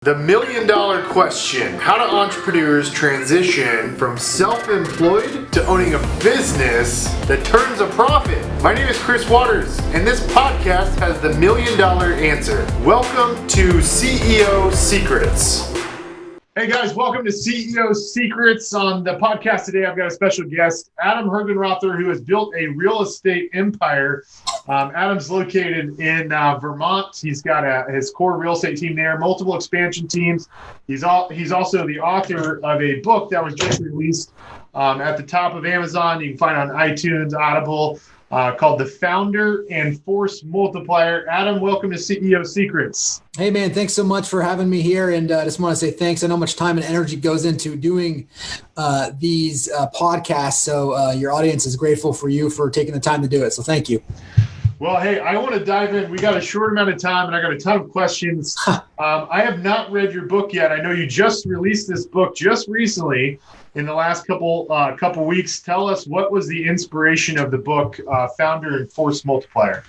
The $1,000,000 question: how do entrepreneurs transition from self-employed to owning a business that turns a profit? My name is Chris Waters, and this podcast has the $1,000,000 answer. Welcome to CEO Secrets. Hey guys, welcome to CEO Secrets. On the podcast today, I've got a special guest, Adam Hergenrother, who has built a real estate empire. Adam's located in Vermont. He's got his core real estate team there, multiple expansion teams. He's also the author of a book that was just released at the top of Amazon. You can find it on iTunes, Audible, called The Founder and Force Multiplier. Adam, welcome to CEO Secrets. Hey, man, thanks so much for having me here. And I just want to say thanks. I know how much time and energy goes into doing these podcasts. So your audience is grateful for you for taking the time to do it. So thank you. Well, hey, I want to dive in. We got a short amount of time, and I got a ton of questions. I have not read your book yet. I know you just released this book just recently in the last couple weeks. Tell us, what was the inspiration of the book, Founder and Force Multiplier?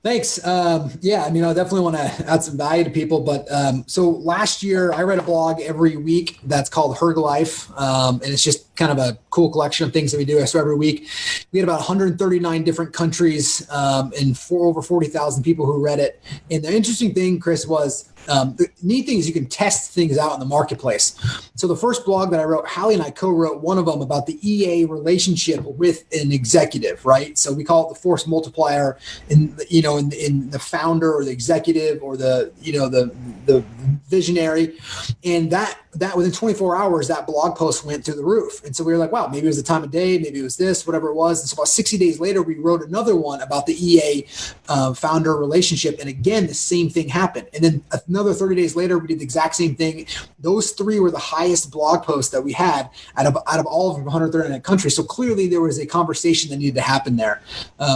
Thanks. Yeah, I mean, I definitely want to add some value to people. But so last year, I read a blog every week that's called Herglife, and it's just kind of a cool collection of things that we do. So every week, we had about 139 different countries and over 40,000 people who read it. And the interesting thing, Chris, was the neat thing is you can test things out in the marketplace. So the first blog that I wrote, Hallie and I co-wrote one of them about the EA relationship with an executive, right? So we call it the force multiplier in the founder or the executive or the visionary. And that within 24 hours, that blog post went through the roof. And so we were like, wow, maybe it was the time of day, maybe it was this, whatever it was. And so about 60 days later, we wrote another one about the EA founder relationship. And again, the same thing happened. And then another 30 days later, we did the exact same thing. Those three were the highest blog posts that we had out of all of 139 countries. So clearly there was a conversation that needed to happen there.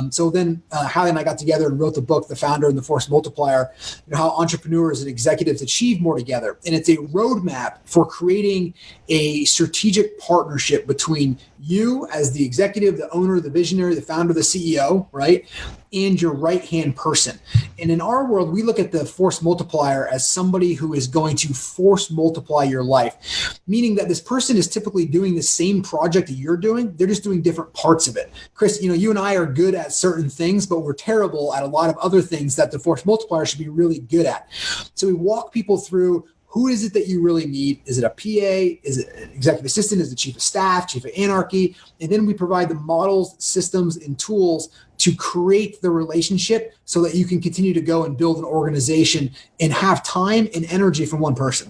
So then Hallie and I got together and wrote the book, The Founder and the Force Multiplier, how entrepreneurs and executives achieve more together. And it's a roadmap for creating a strategic partnership between you as the executive, the owner, the visionary, the founder, the CEO, right? And your right-hand person. And in our world, we look at the force multiplier as somebody who is going to force multiply your life, meaning that this person is typically doing the same project that you're doing. They're just doing different parts of it. Chris, you and I are good at certain things, but we're terrible at a lot of other things that the force multiplier should be really good at. So we walk people through, who is it that you really need? Is it a PA? Is it an executive assistant? Is it chief of staff, chief of anarchy? And then we provide the models, systems, and tools to create the relationship so that you can continue to go and build an organization and have time and energy from one person.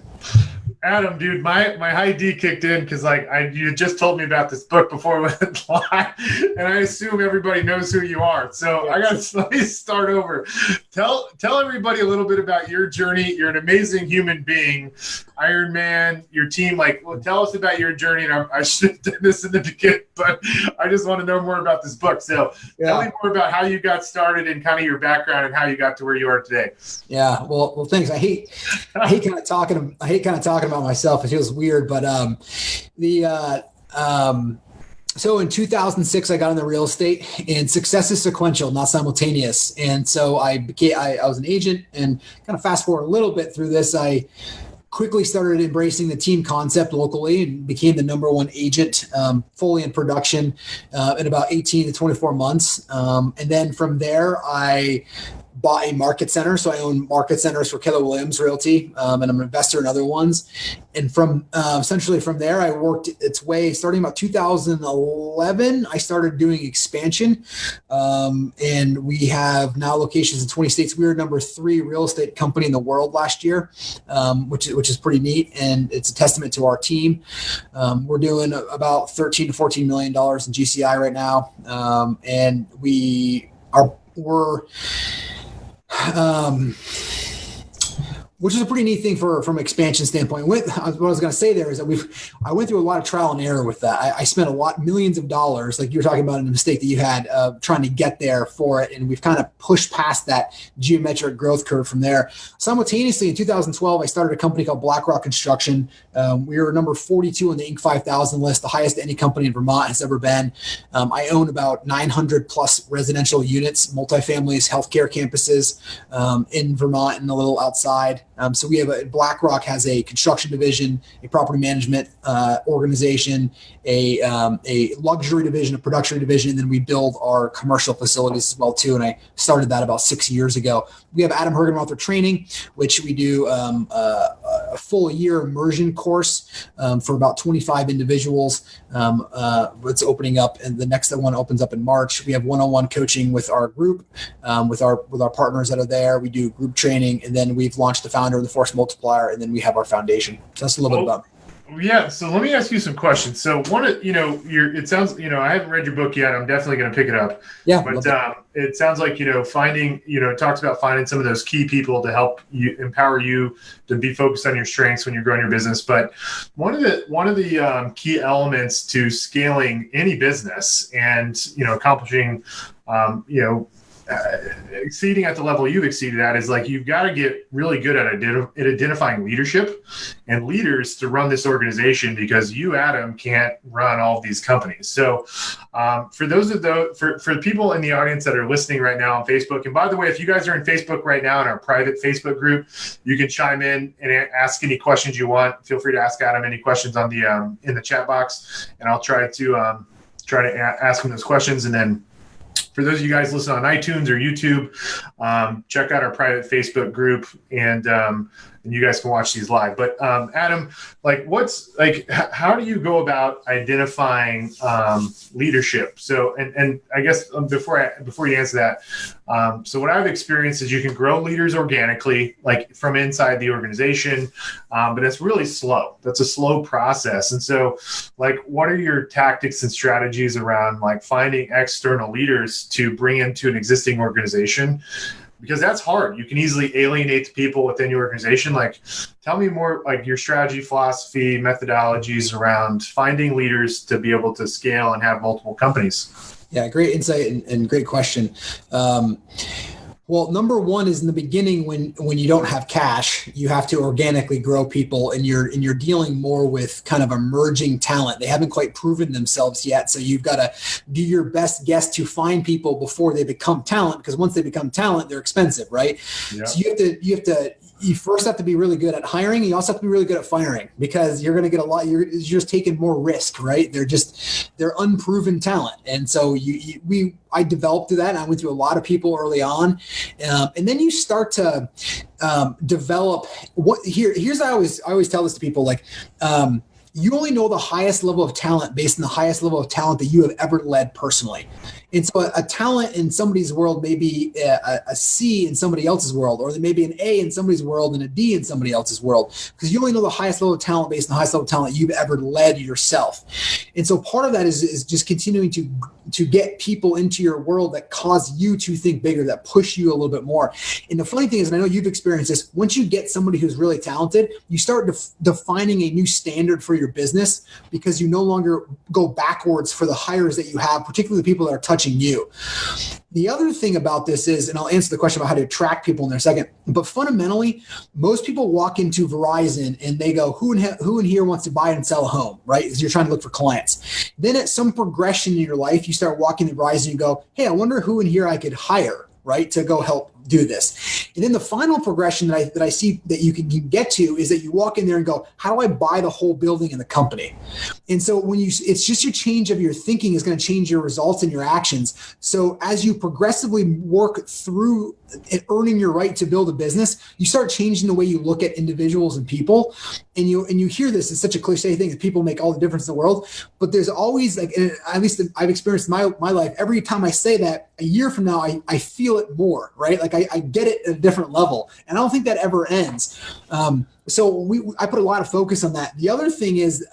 Adam, dude, my high D kicked in because you just told me about this book before we went live, and I assume everybody knows who you are. So I got to let me start over. Tell everybody a little bit about your journey. You're an amazing human being, Iron Man, your team. Tell us about your journey. And I should have done this in the beginning, but I just want to know more about this book. So tell me more about how you got started and kind of your background and how you got to where you are today. Yeah, well, thanks. I hate kind of talking about myself. It feels weird, but so in 2006, I got into real estate, and success is sequential, not simultaneous. And so I was an agent, and kind of fast forward a little bit through this, I quickly started embracing the team concept locally and became the number one agent fully in production in about 18 to 24 months. And then from there, I bought a market center. So I own market centers for Keller Williams Realty, and I'm an investor in other ones. And from essentially from there, I worked its way starting about 2011. I started doing expansion, and we have now locations in 20 states. We were number 3 real estate company in the world last year, which is pretty neat, and it's a testament to our team. We're doing about $13 to $14 million in GCI right now, and we're which is a pretty neat thing from an expansion standpoint. What I was going to say there is that I went through a lot of trial and error with that. I spent millions of dollars, like you were talking about in the mistake that you had, trying to get there for it. And we've kind of pushed past that geometric growth curve from there. Simultaneously, in 2012, I started a company called BlackRock Construction. We were number 42 on the Inc. 5000 list, the highest any company in Vermont has ever been. I own about 900 plus residential units, multifamilies, healthcare campuses in Vermont and a little outside. So we have BlackRock has a construction division, a property management organization, a luxury division, a production division, and then we build our commercial facilities as well too. And I started that about 6 years ago. We have Adam Hergenrother training, which we do a full year immersion course for about 25 individuals. It's opening up, and the next one opens up in March. We have one-on-one coaching with our group, with our partners that are there. We do group training, and then we've launched the Founder of the Force Multiplier, and then we have our foundation. So that's a little bit about me. Yeah, so let me ask you some questions. So it sounds, I haven't read your book yet. I'm definitely going to pick it up. Yeah. But it sounds like, finding, it talks about finding some of those key people to help you, empower you to be focused on your strengths when you're growing your business. But one of the key elements to scaling any business and, accomplishing, exceeding at the level you've exceeded at is like you've got to get really good at identifying leadership and leaders to run this organization, because you, Adam, can't run all of these companies. So for the people in the audience that are listening right now on Facebook, and by the way, if you guys are in Facebook right now in our private Facebook group, you can chime in and ask any questions you want. Feel free to ask Adam any questions on the in the chat box, and I'll try to ask him those questions. And then for those of you guys listening on iTunes or YouTube, check out our private Facebook group, and you guys can watch these live. But Adam, how do you go about identifying leadership? So, and I guess before you answer that, so what I've experienced is you can grow leaders organically, like from inside the organization, but it's really slow. That's a slow process. And so, what are your tactics and strategies around finding external leaders to bring into an existing organization? Because that's hard. You can easily alienate the people within your organization. Tell me more, your strategy, philosophy, methodologies around finding leaders to be able to scale and have multiple companies. Yeah, great insight and great question. Well, number one is in the beginning, when you don't have cash, you have to organically grow people, and you're dealing more with kind of emerging talent. They haven't quite proven themselves yet, so you've got to do your best guess to find people before they become talent, because once they become talent, they're expensive, right? Yeah. So you first have to be really good at hiring. You also have to be really good at firing, because you're going to get you're just taking more risk, right? They're unproven talent. And so I developed through that, and I went through a lot of people early on. And then you start to develop here's I always tell this to people, you only know the highest level of talent based on the highest level of talent that you have ever led personally. And so a talent in somebody's world may be a C in somebody else's world, or there may be an A in somebody's world and a D in somebody else's world, because you only know the highest level of talent based on the highest level of talent you've ever led yourself. And so part of that is just continuing to get people into your world that cause you to think bigger, that push you a little bit more. And the funny thing is, and I know you've experienced this, once you get somebody who's really talented, you start defining a new standard for your business, because you no longer go backwards for the hires that you have, particularly the people that are touching you. The other thing about this is, and I'll answer the question about how to attract people in a second, but fundamentally, most people walk into Verizon and they go, who in here wants to buy and sell a home, right? Because you're trying to look for clients. Then at some progression in your life, you start walking to Verizon and you go, hey, I wonder who in here I could hire, right, to go help do this. And then the final progression that I see that you can get to is that you walk in there and go, how do I buy the whole building in the company? And so it's just your change of your thinking is going to change your results and your actions. So as you progressively work through earning your right to build a business, you start changing the way you look at individuals and people. And you hear this, it's such a cliche thing that people make all the difference in the world, but there's always, at least I've experienced my life, every time I say that, a year from now, I feel it more, right? I get it at a different level, and I don't think that ever ends. So I put a lot of focus on that. The other thing is,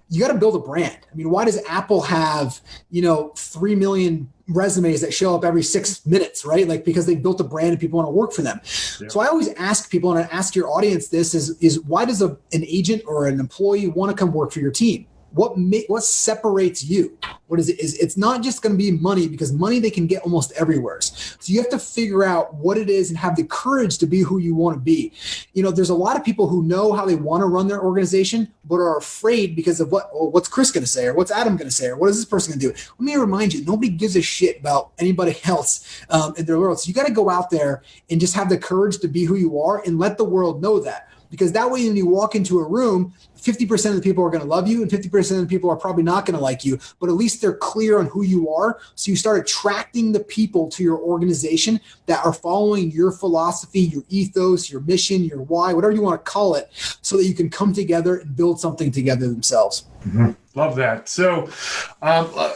you got to build a brand. I mean, why does Apple have, 3 million resumes that show up every 6 minutes, right? Because they built a brand and people want to work for them. Yeah. So I always ask people, and I ask your audience this, is why does an agent or an employee want to come work for your team? what separates you? What is it? It's not just going to be money, because money they can get almost everywhere. So you have to figure out what it is and have the courage to be who you want to be. There's a lot of people who know how they want to run their organization, but are afraid because of what's Chris going to say, or what's Adam going to say, or what is this person going to do? Let me remind you, nobody gives a shit about anybody else in their world. So you got to go out there and just have the courage to be who you are and let the world know that. Because that way, when you walk into a room, 50% of the people are going to love you and 50% of the people are probably not going to like you, but at least they're clear on who you are. So you start attracting the people to your organization that are following your philosophy, your ethos, your mission, your why, whatever you want to call it, so that you can come together and build something together themselves. Mm-hmm. Love that. So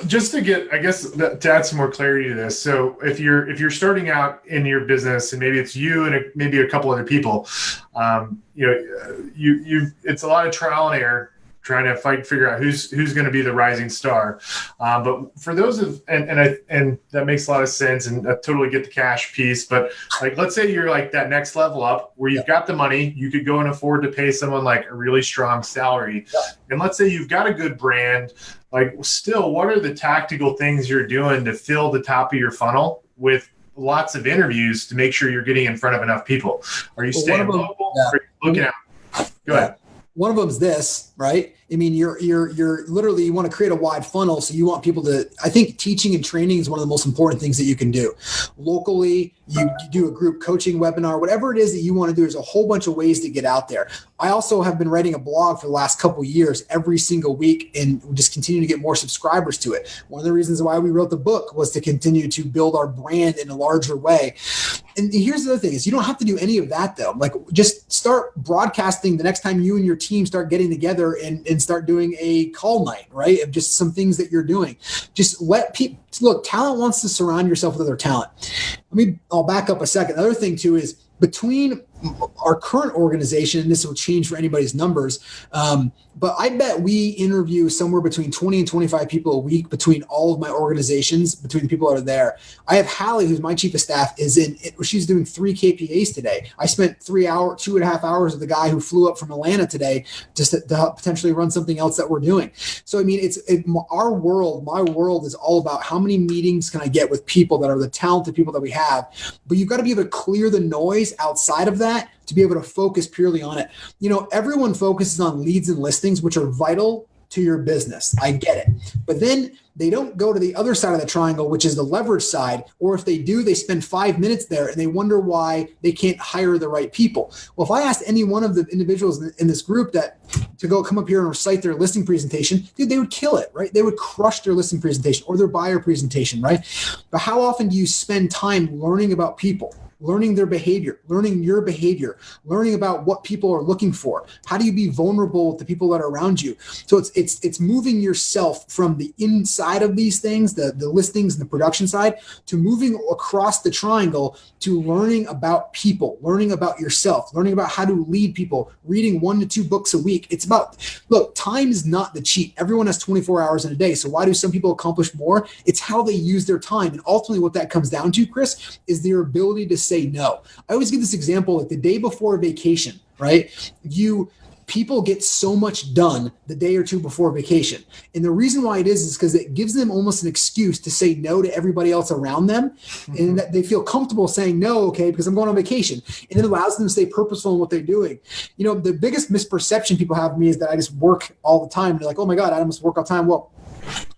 just to get, I guess, to add some more clarity to this. So if you're starting out in your business, and maybe it's you and maybe a couple other people, it's a lot of trial and error, trying to figure out who's going to be the rising star. But for those and that makes a lot of sense, and I totally get the cash piece. But like, let's say you're like that next level up where you've got the money, you could go and afford to pay someone like a really strong salary. Yeah. And let's say you've got a good brand, like still, what are the tactical things you're doing to fill the top of your funnel with lots of interviews to make sure you're getting in front of enough people? Are you staying local? Yeah. Are you looking out? Go ahead. One of them is this, right? I mean, you're literally, you want to create a wide funnel. So you want people to, I think teaching and training is one of the most important things that you can do. Locally, you do a group coaching webinar, whatever it is that you want to do. There's a whole bunch of ways to get out there. I also have been writing a blog for the last couple of years, every single week, and just continue to get more subscribers to it. One of the reasons why we wrote the book was to continue to build our brand in a larger way. And here's the other thing is, you don't have to do any of that though. Like, just start broadcasting the next time you and your team start getting together and start doing a call night, right? Of just some things that you're doing. Just let people, look, talent wants to surround yourself with other talent. I'll back up a second. Another thing too is, between our current organization, and this will change for anybody's numbers, but I bet we interview somewhere between 20 and 25 people a week between all of my organizations, between the people that are there. I have Hallie, who's my chief of staff, she's doing 3 KPAs today. I spent 2.5 hours with the guy who flew up from Atlanta today just to help potentially run something else that we're doing. So, I mean, my world is all about how many meetings can I get with people that are the talented people that we have, but you've got to be able to clear the noise outside of that to be able to focus purely on it. Everyone focuses on leads and listings, which are vital to your business. I get it. But then they don't go to the other side of the triangle, which is the leverage side. Or if they do, they spend 5 minutes there and they wonder why they can't hire the right people. Well, if I asked any one of the individuals in this group that to go come up here and recite their listing presentation, dude, they would kill it, right? They would crush their listing presentation or their buyer presentation, right? But how often do you spend time learning about people? Learning their behavior, learning your behavior, learning about what people are looking for. How do you be vulnerable with the people that are around you? So it's moving yourself from the inside of these things, the listings and the production side, to moving across the triangle to learning about people, learning about yourself, learning about how to lead people, reading 1 to 2 books a week. It's about, look, time is not the cheat. Everyone has 24 hours in a day. So why do some people accomplish more? It's how they use their time. And ultimately what that comes down to, Chris, is their ability to say no. I always give this example, like the day before vacation, right? People get so much done the day or two before vacation. And the reason why it is because it gives them almost an excuse to say no to everybody else around them. Mm-hmm. And that they feel comfortable saying no, okay, because I'm going on vacation. And it allows them to stay purposeful in what they're doing. The biggest misperception people have of me is that I just work all the time. They're like, oh my God, I must work all the time. Well,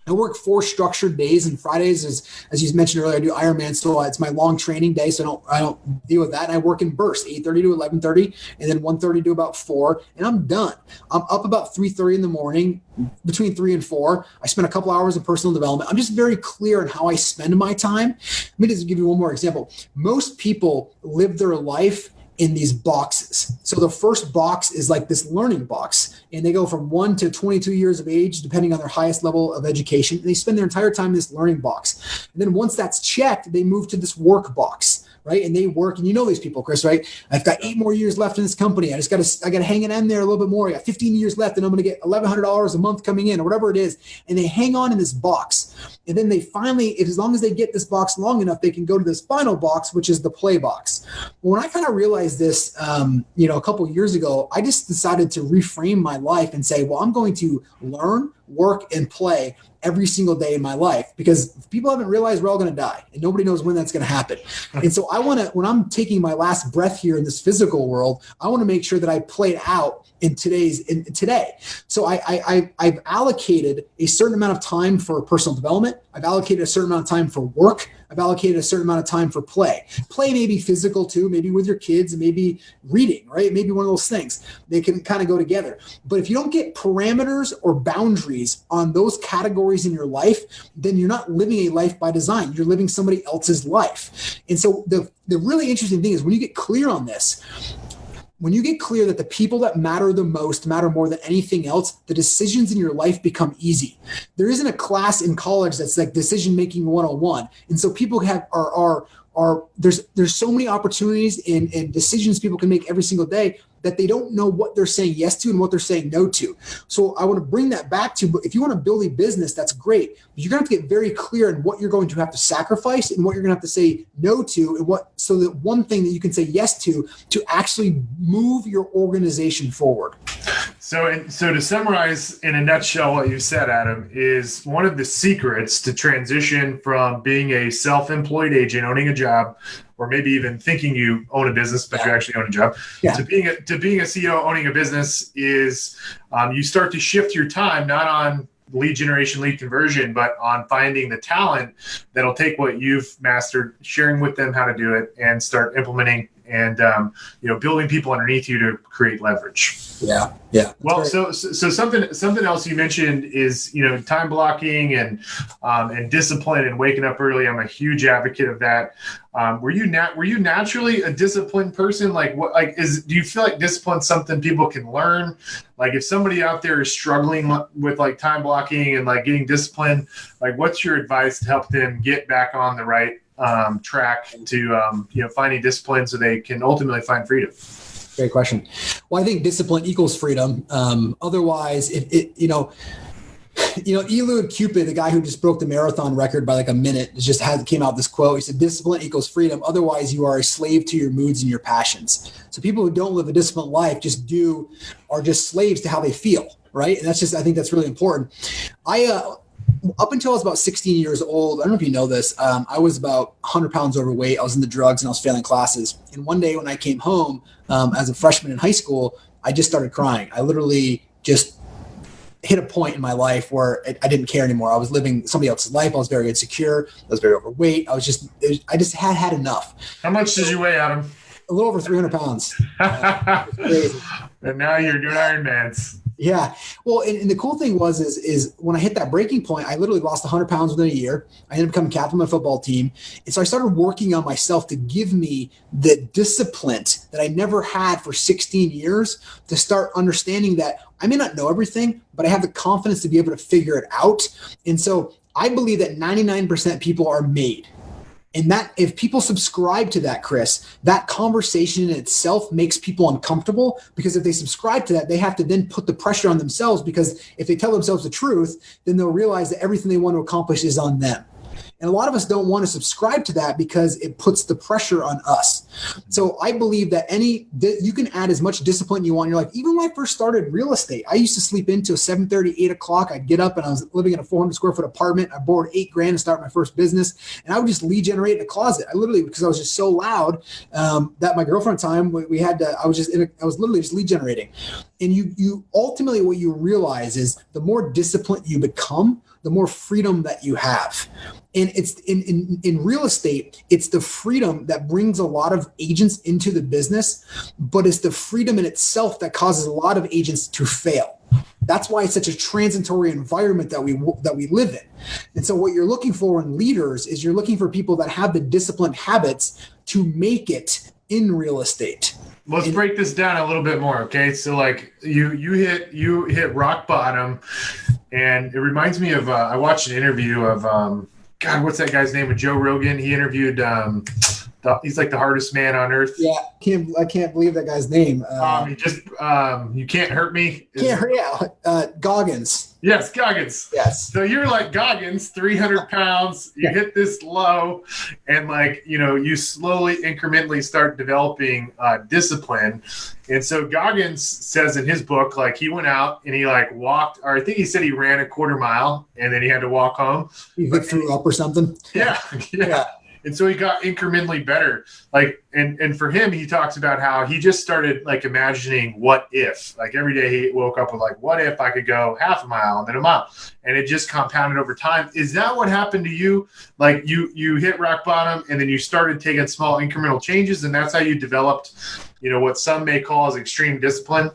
I work 4 structured days, and Fridays is, as you mentioned earlier, I do Ironman. So it's my long training day. So I don't deal with that. And I work in bursts, 8:30 to 11:30, and then 1:30 to about 4, and I'm done. I'm up about 3:30 in the morning, between 3 and 4. I spend a couple hours in personal development. I'm just very clear on how I spend my time. Let me just give you one more example. Most people live their life in these boxes. So the first box is like this learning box, and they go from 1 to 22 years of age, depending on their highest level of education. And they spend their entire time in this learning box. And then once that's checked, they move to this work box, right? And they work, and you know these people, Chris, right? I've got 8 more years left in this company. I got to hang it in there a little bit more. I got 15 years left, and I'm going to get $1,100 a month coming in, or whatever it is. And they hang on in this box. And then they finally, as long as they get this box long enough, they can go to this final box, which is the play box. When I kind of realized this, a couple of years ago, I just decided to reframe my life and say, well, I'm going to learn, work, and play every single day in my life, because people haven't realized we're all going to die and nobody knows when that's going to happen. And so I want to, when I'm taking my last breath here in this physical world, I want to make sure that I play it out in today. So I've allocated a certain amount of time for personal development. I've allocated a certain amount of time for work. I've allocated a certain amount of time for play. Play may be physical too, maybe with your kids, and maybe reading, right? Maybe one of those things. They can kind of go together. But if you don't get parameters or boundaries on those categories in your life, then you're not living a life by design. You're living somebody else's life. And so the really interesting thing is when you get clear on this, when you get clear that the people that matter the most matter more than anything else, the decisions in your life become easy. There isn't a class in college that's like decision making 101. And so people there's so many opportunities and decisions people can make every single day that they don't know what they're saying yes to and what they're saying no to. So I want to bring that back to, if you want to build a business, that's great, but you're going to have to get very clear in what you're going to have to sacrifice and what you're going to have to say no to, and so that one thing that you can say yes to actually move your organization forward. So to summarize in a nutshell what you said, Adam, is one of the secrets to transition from being a self-employed agent owning a job, or maybe even thinking you own a business, but you actually own a job, to being a CEO owning a business is you start to shift your time not on lead generation, lead conversion, but on finding the talent that'll take what you've mastered, sharing with them how to do it, and start implementing and building people underneath you to create leverage. Yeah. Well, so something else you mentioned is time blocking and discipline and waking up early. I'm a huge advocate of that. Were you naturally a disciplined person? Do you feel like discipline is something people can learn? Like if somebody out there is struggling with like time blocking and like getting disciplined, like what's your advice to help them get back on the right track to finding discipline so they can ultimately find freedom? Great question. Well, I think discipline equals freedom. Otherwise, Eliud Cupid, the guy who just broke the marathon record by like a minute, came out this quote. He said, "Discipline equals freedom. Otherwise, you are a slave to your moods and your passions." So people who don't live a disciplined life are just slaves to how they feel, right? And I think that's really important. Up until I was about 16 years old, I don't know if you know this, I was about 100 pounds overweight. I was into drugs and I was failing classes. And one day when I came home as a freshman in high school, I just started crying. I literally just hit a point in my life where I didn't care anymore. I was living somebody else's life. I was very insecure. I was very overweight. I just had enough. How much did you weigh, Adam? A little over 300 pounds. And now you're doing Ironmans. Yeah. Well, and the cool thing is when I hit that breaking point, I literally lost 100 pounds within a year. I ended up becoming captain of my football team. And so I started working on myself to give me the discipline that I never had for 16 years to start understanding that I may not know everything, but I have the confidence to be able to figure it out. And so I believe that 99% people are made. And that if people subscribe to that, Chris, that conversation in itself makes people uncomfortable, because if they subscribe to that, they have to then put the pressure on themselves, because if they tell themselves the truth, then they'll realize that everything they want to accomplish is on them. And a lot of us don't want to subscribe to that because it puts the pressure on us. So I believe that you can add as much discipline you want in your life. Even when I first started real estate, I used to sleep in till 7:30, 8 o'clock. I'd get up and I was living in a 400 square foot apartment. I borrowed $8,000 to start my first business. And I would just lead generate in a closet. I literally, because I was just so loud that my girlfriend at the time, I was literally just lead generating. And you ultimately, what you realize is the more disciplined you become, the more freedom that you have. And it's in real estate, it's the freedom that brings a lot of agents into the business, but it's the freedom in itself that causes a lot of agents to fail. That's why it's such a transitory environment that we live in. And so what you're looking for in leaders is you're looking for people that have the disciplined habits to make it in real estate. Let's break this down a little bit more, okay? So like you hit rock bottom, and it reminds me of I watched an interview of God, what's that guy's name with Joe Rogan? He interviewed He's like the hardest man on earth. Yeah, I can't believe that guy's name. You Can't Hurt Me. Goggins. Yes, Goggins. Yes. So you're like Goggins, 300 pounds. You hit this low, and you slowly, incrementally start developing discipline. And so Goggins says in his book, he went out and he walked, or I think he said he ran a quarter mile, and then he had to walk home. He threw up or something. Yeah. And so he got incrementally better. And for him, he talks about how he just started imagining what if. Every day he woke up with what if I could go half a mile and then a mile? And it just compounded over time. Is that what happened to you? You hit rock bottom and then you started taking small incremental changes, and that's how you developed, what some may call as extreme discipline?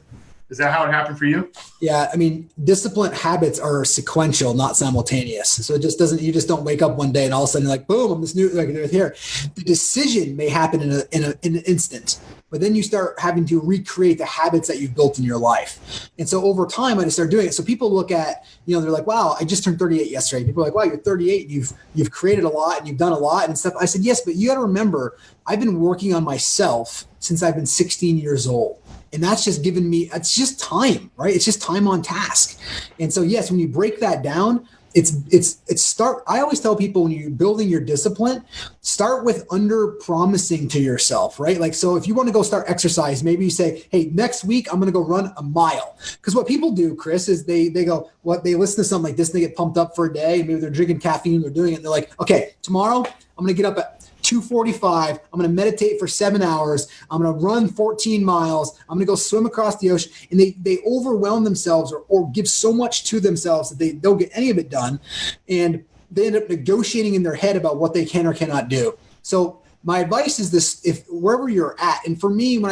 Is that how it happened for you? Yeah. I mean, disciplined habits are sequential, not simultaneous. So you just don't wake up one day and all of a sudden boom, I'm this new, here. The decision may happen in an instant, but then you start having to recreate the habits that you've built in your life. And so over time, I just started doing it. So people look at, they're like, wow, I just turned 38 yesterday. People are like, wow, you're 38. You've created a lot and you've done a lot and stuff. I said, yes, but you got to remember, I've been working on myself since I've been 16 years old. And that's just given me, it's just time, right? It's just time on task. And so, yes, when you break that down, I always tell people when you're building your discipline, start with under promising to yourself, right? So if you want to go start exercise, maybe you say, hey, next week, I'm going to go run a mile. Because what people do, Chris, is they listen to something like this, and they get pumped up for a day, and maybe they're drinking caffeine, they're doing it. And they're like, okay, tomorrow I'm going to get up at 2:45. I'm going to meditate for 7 hours. I'm going to run 14 miles. I'm going to go swim across the ocean. And they overwhelm themselves or give so much to themselves that they don't get any of it done. And they end up negotiating in their head about what they can or cannot do. So my advice is this: if wherever you're at, and for me, when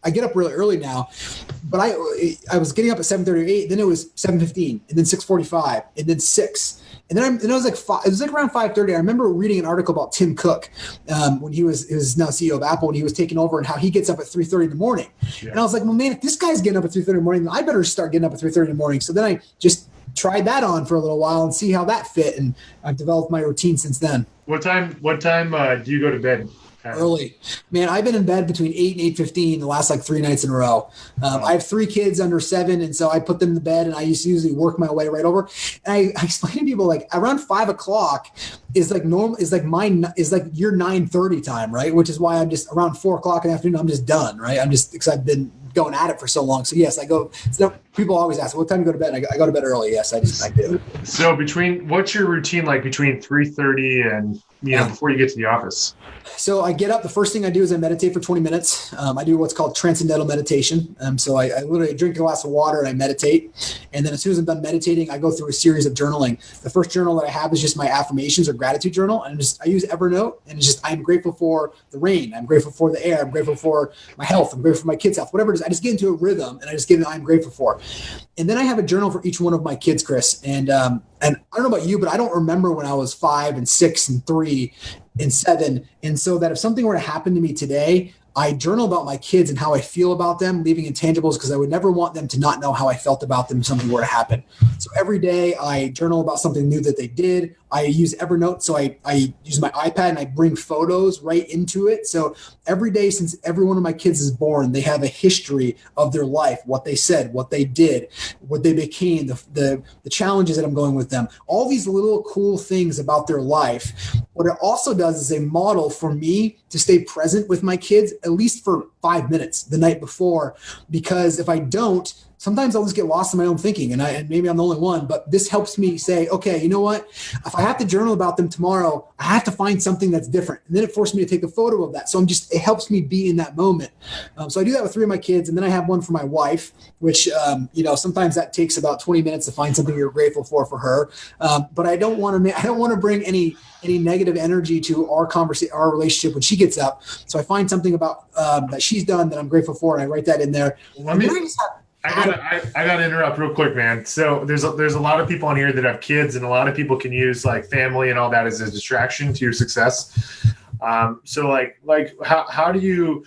I get up really early now, but I was getting up at 7:30 or 8, then it was 7:15, and then 6:45, and then 6. And then it was around 5:30. I remember reading an article about Tim Cook when he was now CEO of Apple, and he was taking over, and how he gets up at 3:30 in the morning. Yeah. And I was like, well, man, if this guy's getting up at 3:30 in the morning, then I better start getting up at 3:30 in the morning. So then I just tried that on for a little while and see how that fit, and I've developed my routine since then. What time do you go to bed? Early, man. I've been in bed between 8 and 8:15 the last 3 nights in a row. I have 3 kids under 7, and so I put them to bed, and I usually work my way right over. And I explain to people around 5 o'clock is normal, is your 9:30 time, right? Which is why I'm just around 4 o'clock in the afternoon. I'm just done, right? I'm just because I've been going at it for so long. So yes, I go. So people always ask, what time do you go to bed? I go to bed early. Yes, I do. So what's your routine between 3:30 and before you get to the office? So I get up. The first thing I do is I meditate for 20 minutes. I do what's called transcendental meditation. So I literally drink a glass of water and I meditate. And then as soon as I'm done meditating, I go through a series of journaling. The first journal that I have is just my affirmations or gratitude journal. And I use Evernote, and it's just, I'm grateful for the rain. I'm grateful for the air. I'm grateful for my health. I'm grateful for my kids' health, whatever it is. I just get into a rhythm and I just get I'm grateful for. And then I have a journal for each one of my kids, Chris. And I don't know about you, but I don't remember when I was 5 and 6 and 3 and 7. And so that if something were to happen to me today, I journal about my kids and how I feel about them, leaving intangibles, because I would never want them to not know how I felt about them if something were to happen. So every day I journal about something new that they did. I use Evernote. So I use my iPad and I bring photos right into it. So every day since every one of my kids is born, they have a history of their life, what they said, what they did, what they became, the challenges that I'm going with them, all these little cool things about their life. What it also does is a model for me to stay present with my kids, at least for 5 minutes the night before, because if I don't, sometimes I'll just get lost in my own thinking, and maybe I'm the only one, but this helps me say, okay, you know what? If I have to journal about them tomorrow, I have to find something that's different. And then it forced me to take a photo of that. So it helps me be in that moment. So I do that with 3 of my kids. And then I have one for my wife, which, sometimes that takes about 20 minutes to find something you're grateful for her. But I don't want to bring any negative energy to our relationship when she gets up. So I find something about that she's done that I'm grateful for, and I write that in there. I gotta interrupt real quick, man. So there's a lot of people on here that have kids, and a lot of people can use family and all that as a distraction to your success. So how do you,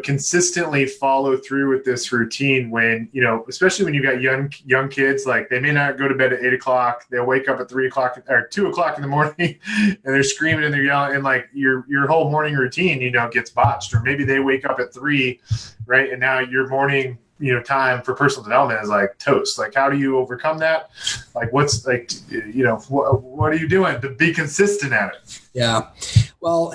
consistently follow through with this routine when, especially when you've got young kids, like they may not go to bed at 8:00. They'll wake up at 3:00 or 2:00 in the morning and they're screaming and they're yelling, and like your whole morning routine, gets botched. Or maybe they wake up at 3, right? And now your morning, time for personal development is like toast. Like, how do you overcome that? Like, what's like, what are you doing to be consistent at it? Yeah. Well,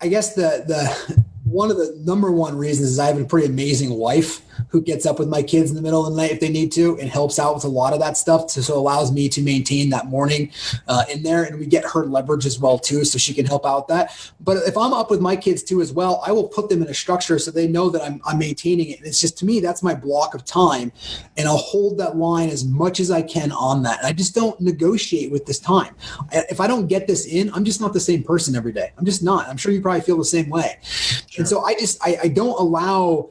I guess the one of the number one reasons is I have a pretty amazing wife who gets up with my kids in the middle of the night if they need to and helps out with a lot of that stuff. So allows me to maintain that morning in there, and we get her leverage as well too, so she can help out with that. But if I'm up with my kids too as well, I will put them in a structure so they know that I'm maintaining it. And it's just, to me, that's my block of time, and I'll hold that line as much as I can on that. And I just don't negotiate with this time. If I don't get this in, I'm just not the same person every day. I'm just not. I'm sure you probably feel the same way. Sure. And so I don't allow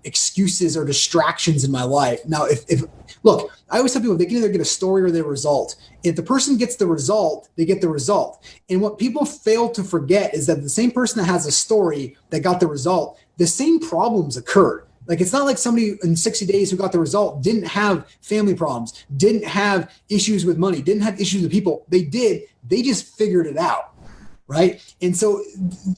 excuses or distractions in my life. Now, if look, I always tell people they can either get a story or their result. If the person gets the result, they get the result. And what people fail to forget is that the same person that has a story that got the result, the same problems occurred. Like, it's not like somebody in 60 days who got the result didn't have family problems, didn't have issues with money, didn't have issues with people. They did. They just figured it out. Right. And so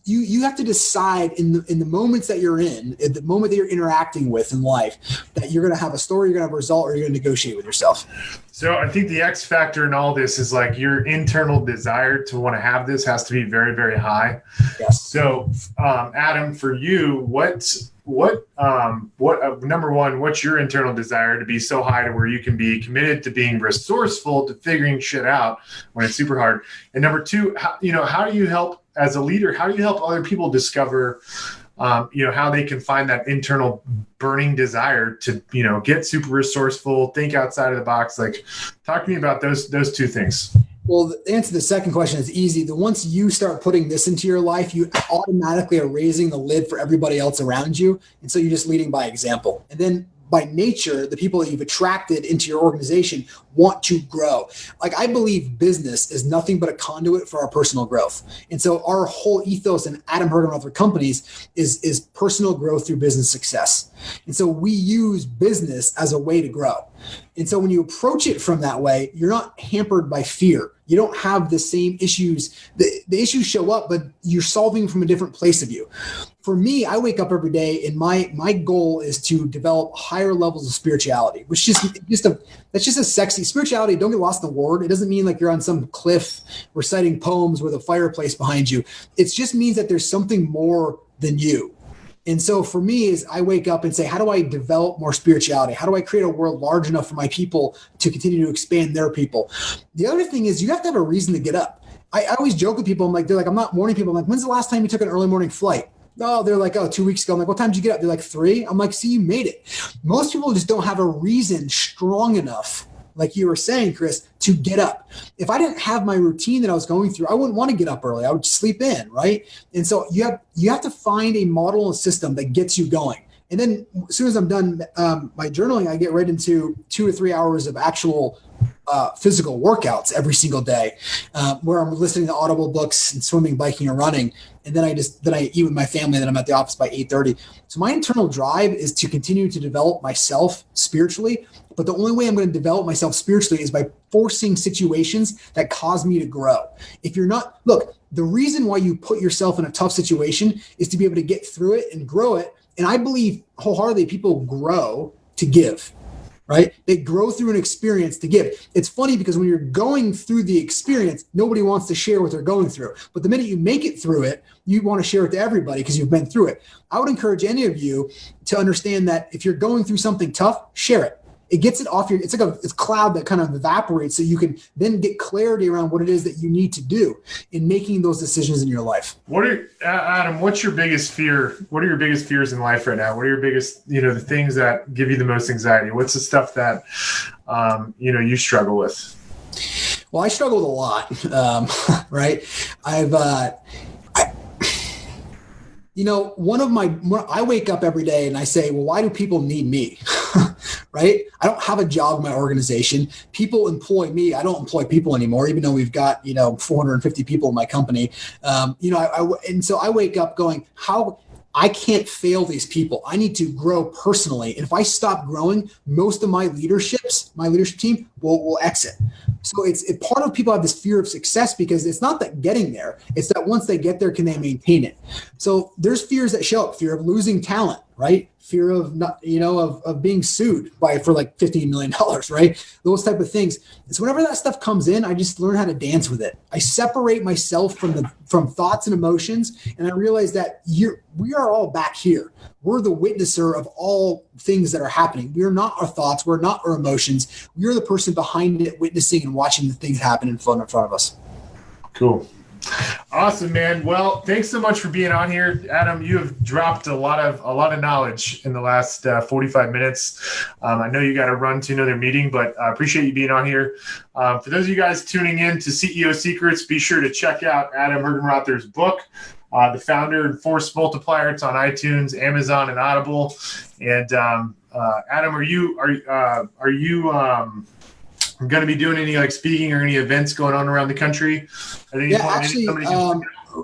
you have to decide in the moments that you're in, at the moment that you're interacting with in life, that you're going to have a story, you're going to have a result, or you're going to negotiate with yourself. So I think the X factor in all this is like your internal desire to want to have this has to be very, very high. Yes. So, Adam, for you, what number one, what's your internal desire to be so high to where you can be committed to being resourceful, to figuring shit out when it's super hard? And number two, how do you help as a leader? How do you help other people discover, how they can find that internal burning desire to, get super resourceful, think outside of the box? Like, talk to me about those two things. Well, the answer to the second question is easy. Once you start putting this into your life, you automatically are raising the lid for everybody else around you. And so you're just leading by example. And then by nature, the people that you've attracted into your organization want to grow. Like, I believe business is nothing but a conduit for our personal growth. And so our whole ethos in Adam Hergenrother companies is personal growth through business success. And so we use business as a way to grow. And so when you approach it from that way, you're not hampered by fear. You don't have the same issues. The issues show up, but you're solving from a different place of you. For me, I wake up every day and my goal is to develop higher levels of spirituality, which that's just a sexy spirituality. Don't get lost in the word. It doesn't mean like you're on some cliff reciting poems with a fireplace behind you. It just means that there's something more than you. And so for me, is I wake up and say, how do I develop more spirituality? How do I create a world large enough for my people to continue to expand their people? The other thing is you have to have a reason to get up. I always joke with people. They're like, I'm not morning people. I'm like, when's the last time you took an early morning flight? Oh, they're like, 2 weeks ago. I'm like, what time did you get up? They're like 3. I'm like, see, you made it. Most people just don't have a reason strong enough, like you were saying, Chris, to get up. If I didn't have my routine that I was going through, I wouldn't want to get up early. I would sleep in, right? And so you have to find a model and system that gets you going. And then as soon as I'm done my journaling, I get right into 2 or 3 hours of actual physical workouts every single day, where I'm listening to audible books and swimming, biking, or running. And then I eat with my family. Then I'm at the office by 8:30. So my internal drive is to continue to develop myself spiritually. But the only way I'm going to develop myself spiritually is by forcing situations that cause me to grow. If you're not, look, the reason why you put yourself in a tough situation is to be able to get through it and grow it. And I believe wholeheartedly people grow to give. Right? They grow through an experience to give. It's funny because when you're going through the experience, nobody wants to share what they're going through. But the minute you make it through it, you want to share it to everybody because you've been through it. I would encourage any of you to understand that if you're going through something tough, share it. It gets it off it's like a cloud that kind of evaporates so you can then get clarity around what it is that you need to do in making those decisions in your life. Adam, what's your biggest fear? What are your biggest fears in life right now? What are your biggest, the things that give you the most anxiety? What's the stuff that, you struggle with? Well, I struggle with a lot, right? I wake up every day and I say, well, why do people need me? right? I don't have a job in my organization. People employ me. I don't employ people anymore, even though we've got, 450 people in my company. And so I wake up going, how I can't fail these people. I need to grow personally. And if I stop growing, most of my leadership team will exit. So it's part of people have this fear of success because it's not that getting there. It's that once they get there, can they maintain it? So there's fears that show up: fear of losing talent, right? Fear of not, of being sued for like $15 million, right? Those type of things. So whenever that stuff comes in, I just learn how to dance with it. I separate myself from thoughts and emotions, and I realize that we are all back here. We're the witnesser of all things that are happening. We are not our thoughts. We're not our emotions. We are the person behind it, witnessing and watching the things happen in front of us. Cool. Awesome, man. Well, thanks so much for being on here, Adam. You have dropped a lot of knowledge in the last 45 minutes. I know you got to run to another meeting, but I appreciate you being on here. For those of you guys tuning in to CEO Secrets, be sure to check out Adam Hergenrother's book, The Founder and Force Multiplier. It's on iTunes, Amazon, and Audible. And Adam, are you going to be doing any speaking or any events going on around the country?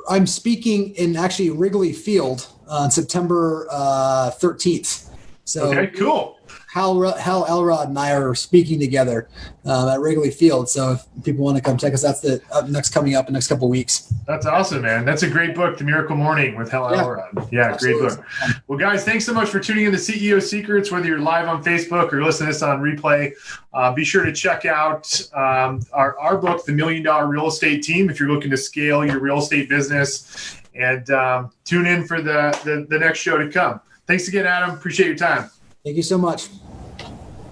I'm speaking in Wrigley Field on September 13th. So okay, cool. Hal Elrod and I are speaking together at Wrigley Field. So if people want to come check us, that's the next couple of weeks. That's awesome, man. That's a great book, The Miracle Morning with Hal Elrod. Yeah, absolutely. Great book. Well, guys, thanks so much for tuning in to CEO Secrets, whether you're live on Facebook or listening to this on replay. Be sure to check out our book, The $1 Million Real Estate Team, if you're looking to scale your real estate business. And tune in for the next show to come. Thanks again, Adam. Appreciate your time. Thank you so much.